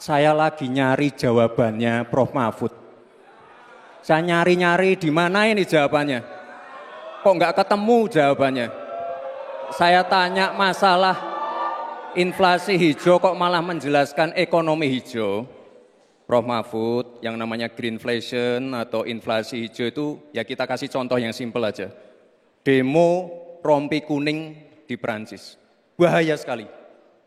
Saya lagi nyari jawabannya Prof. Mahfud. Saya nyari-nyari di mana ini jawabannya. Kok nggak ketemu jawabannya. Saya tanya masalah inflasi hijau kok malah menjelaskan ekonomi hijau. Prof. Mahfud, yang namanya greenflation atau inflasi hijau itu ya kita kasih contoh yang simpel aja. Demo rompi kuning di Perancis. Bahaya sekali.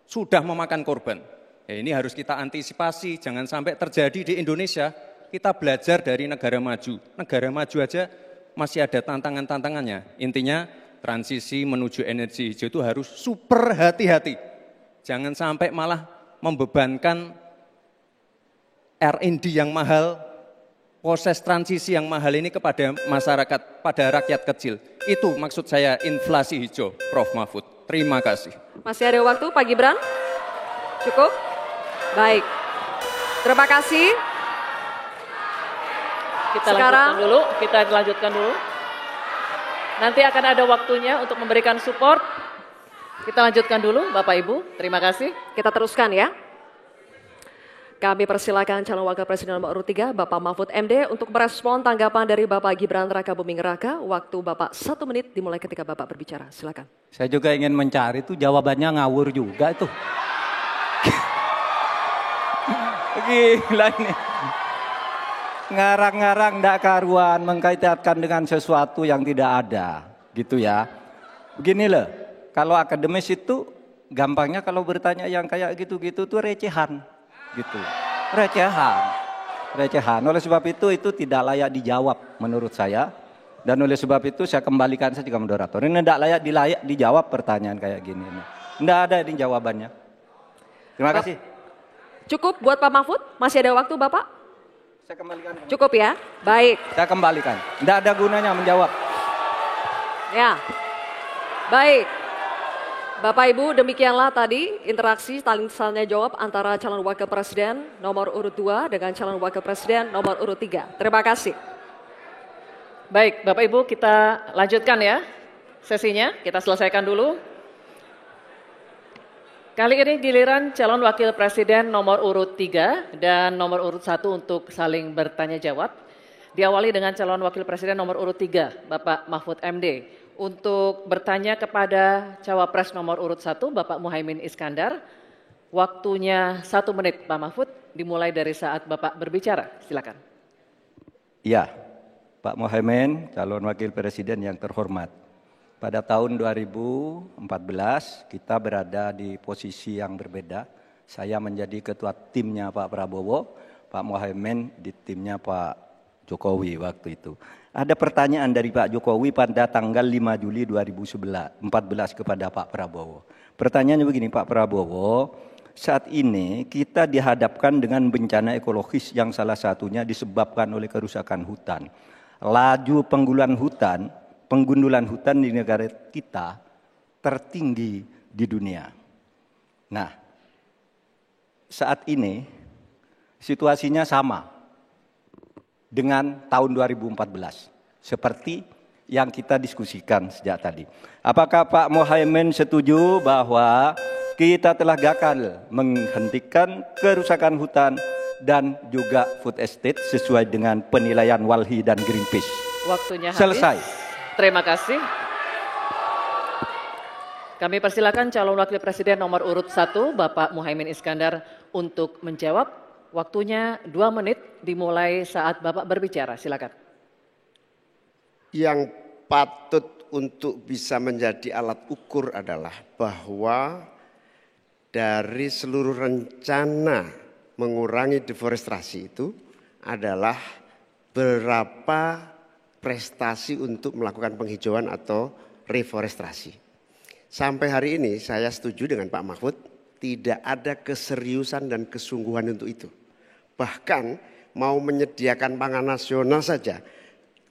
Sudah memakan korban. Ya, ini harus kita antisipasi, jangan sampai terjadi di Indonesia. Kita belajar dari negara maju. Negara maju aja masih ada tantangan-tantangannya. Intinya transisi menuju energi hijau itu harus super hati-hati. Jangan sampai malah membebankan R&D yang mahal, proses transisi yang mahal ini kepada masyarakat, pada rakyat kecil. Itu maksud saya inflasi hijau, Prof. Mahfud. Terima kasih. Masih ada waktu, Pak Gibran? Cukup? Baik. Terima kasih. Kita lanjutkan dulu. Nanti akan ada waktunya untuk memberikan support. Kita lanjutkan dulu, Bapak Ibu. Terima kasih. Kita teruskan ya. Kami persilakan calon wakil presiden nomor urut 3, Bapak Mahfud MD, untuk merespon tanggapan dari Bapak Gibran Rakabuming Raka. Waktu Bapak 1 menit dimulai ketika Bapak berbicara. Silakan. Saya juga ingin mencari itu jawabannya ngawur juga itu. Gila ini. Ngarang-ngarang ndak karuan mengkaitkan dengan sesuatu yang tidak ada. Gitu ya. Begini loh, kalau akademis itu gampangnya kalau bertanya yang kayak gitu-gitu tuh recehan. Gitu. Recehan. Oleh sebab itu tidak layak dijawab menurut saya. Dan oleh sebab itu saya kembalikan saja ke moderator. Ini tidak layak dijawab pertanyaan kayak gini. Tidak ada ini jawabannya. Terima kasih. Cukup buat Pak Mahfud? Masih ada waktu Bapak? Saya kembalikan. Cukup ya? Baik. Saya kembalikan. Tidak ada gunanya menjawab. Ya. Baik. Bapak Ibu, demikianlah tadi interaksi saling tanya jawab antara calon wakil presiden nomor urut 2 dengan calon wakil presiden nomor urut 3. Terima kasih. Baik, Bapak Ibu, kita lanjutkan ya sesinya. Kita selesaikan dulu. Kali ini giliran calon wakil presiden nomor urut 3 dan nomor urut 1 untuk saling bertanya jawab. Diawali dengan calon wakil presiden nomor urut 3, Bapak Mahfud MD. Untuk bertanya kepada cawapres nomor urut 1, Bapak Muhaimin Iskandar. Waktunya 1 menit, Pak Mahfud, dimulai dari saat Bapak berbicara. Silakan. Ya, Pak Muhaimin, calon wakil presiden yang terhormat. Pada tahun 2014 kita berada di posisi yang berbeda. Saya menjadi ketua timnya Pak Prabowo, Pak Muhaimin di timnya Pak Jokowi waktu itu. Ada pertanyaan dari Pak Jokowi pada tanggal 5 Juli 2014 kepada Pak Prabowo. Pertanyaannya begini, Pak Prabowo, saat ini kita dihadapkan dengan bencana ekologis yang salah satunya disebabkan oleh kerusakan hutan. Laju penggundulan hutan di negara kita tertinggi di dunia. Nah, saat ini situasinya sama dengan tahun 2014, seperti yang kita diskusikan sejak tadi. Apakah Pak Muhaimin setuju bahwa kita telah gagal menghentikan kerusakan hutan dan juga food estate sesuai dengan penilaian Walhi dan Greenpeace? Waktunya habis. Selesai. Terima kasih. Kami persilakan calon wakil presiden nomor urut 1, Bapak Muhaimin Iskandar, untuk menjawab. Waktunya 2 menit dimulai saat Bapak berbicara. Silakan. Yang patut untuk bisa menjadi alat ukur adalah bahwa dari seluruh rencana mengurangi deforestasi itu adalah berapa prestasi untuk melakukan penghijauan atau reforestasi. Sampai hari ini saya setuju dengan Pak Mahfud, tidak ada keseriusan dan kesungguhan untuk itu. Bahkan mau menyediakan pangan nasional saja,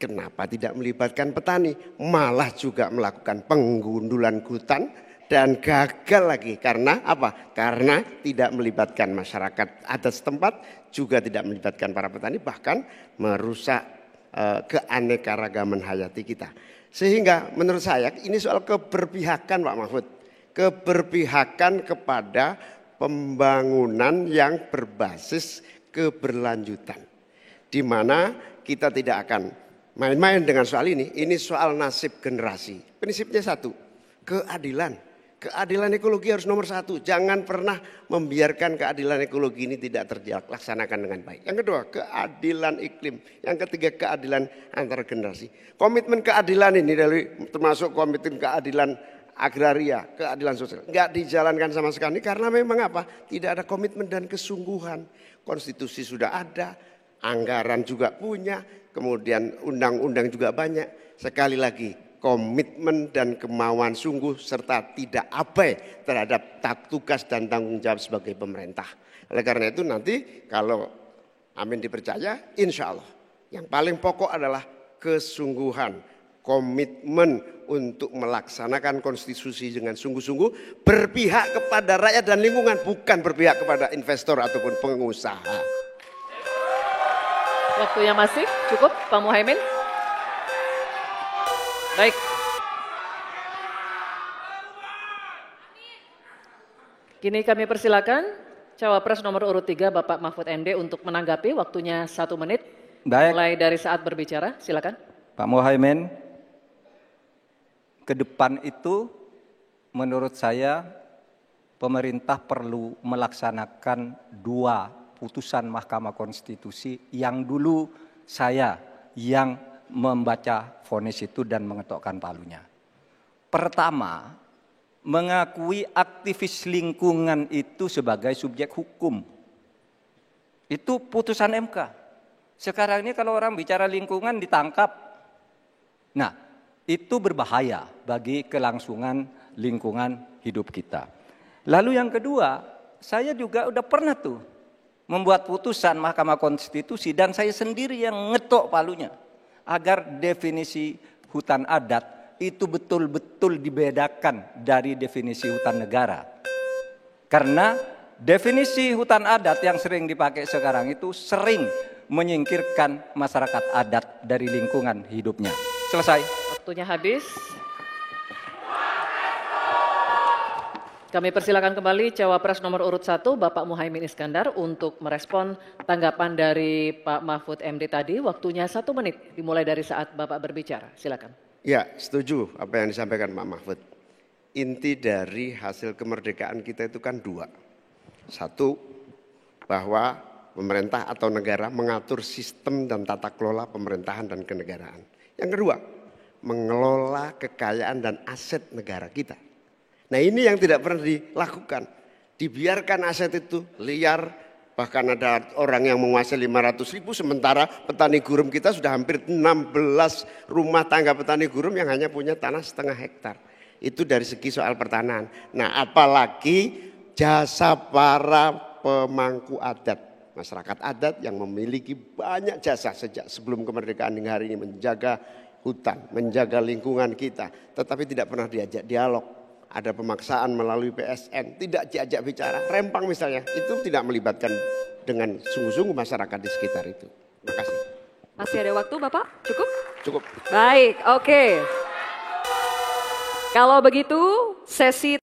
kenapa tidak melibatkan petani? Malah juga melakukan penggundulan hutan dan gagal lagi. Karena apa? Karena tidak melibatkan masyarakat adat setempat, juga tidak melibatkan para petani, bahkan merusak keanekaragaman hayati kita. Sehingga menurut saya ini soal keberpihakan Pak Mahfud. Keberpihakan kepada pembangunan yang berbasis keberlanjutan. Di mana kita tidak akan main-main dengan soal ini. Ini soal nasib generasi. Prinsipnya satu, keadilan. Keadilan ekologi harus nomor satu. Jangan pernah membiarkan keadilan ekologi ini tidak terlaksanakan dengan baik. Yang kedua, keadilan iklim. Yang ketiga, keadilan antar generasi. Komitmen keadilan ini termasuk komitmen keadilan agraria, keadilan sosial. Enggak dijalankan sama sekali karena memang apa? Tidak ada komitmen dan kesungguhan. Konstitusi sudah ada, anggaran juga punya, kemudian undang-undang juga banyak. Sekali lagi, komitmen dan kemauan sungguh serta tidak abai terhadap tugas dan tanggung jawab sebagai pemerintah. Oleh karena itu nanti kalau amin dipercaya, insya Allah yang paling pokok adalah kesungguhan, komitmen untuk melaksanakan konstitusi dengan sungguh-sungguh, berpihak kepada rakyat dan lingkungan, bukan berpihak kepada investor ataupun pengusaha. Waktunya masih cukup, Pak Muhaimin. Baik. Kini kami persilakan Cawapres nomor urut 3 Bapak Mahfud MD untuk menanggapi, waktunya 1 menit. Baik. Mulai dari saat berbicara, silakan. Pak Muhaimin, ke depan itu menurut saya pemerintah perlu melaksanakan 2 putusan Mahkamah Konstitusi yang dulu saya yang membaca vonis itu dan mengetokkan palunya. Pertama, mengakui aktivis lingkungan itu sebagai subjek hukum. Itu putusan MK. Sekarang ini kalau orang bicara lingkungan ditangkap. Nah, itu berbahaya bagi kelangsungan lingkungan hidup kita. Lalu yang kedua, saya juga udah pernah tuh membuat putusan Mahkamah Konstitusi dan saya sendiri yang ngetok palunya agar definisi hutan adat itu betul-betul dibedakan dari definisi hutan negara. Karena definisi hutan adat yang sering dipakai sekarang itu sering menyingkirkan masyarakat adat dari lingkungan hidupnya. Selesai. Waktunya habis. Kami persilakan kembali Cawapres nomor urut 1 Bapak Muhaimin Iskandar untuk merespon tanggapan dari Pak Mahfud MD tadi. Waktunya 1 menit dimulai dari saat Bapak berbicara. Silakan. Ya, setuju apa yang disampaikan Pak Mahfud. Inti dari hasil kemerdekaan kita itu kan 2. 1, bahwa pemerintah atau negara mengatur sistem dan tata kelola pemerintahan dan kenegaraan. Yang kedua, mengelola kekayaan dan aset negara kita. Nah ini yang tidak pernah dilakukan. Dibiarkan aset itu liar, bahkan ada orang yang menguasai 500.000 sementara petani gurum kita sudah hampir 16 rumah tangga petani gurum yang hanya punya tanah setengah hektar. Itu dari segi soal pertanahan. Nah apalagi jasa para pemangku adat. Masyarakat adat yang memiliki banyak jasa sejak sebelum kemerdekaan hingga hari ini menjaga hutan, menjaga lingkungan kita. Tetapi tidak pernah diajak dialog. Ada pemaksaan melalui PSN, tidak diajak bicara. Rempang misalnya, itu tidak melibatkan dengan sungguh-sungguh masyarakat di sekitar itu. Terima kasih. Masih ada waktu Bapak? Cukup? Cukup. Baik, oke. Kalau begitu sesi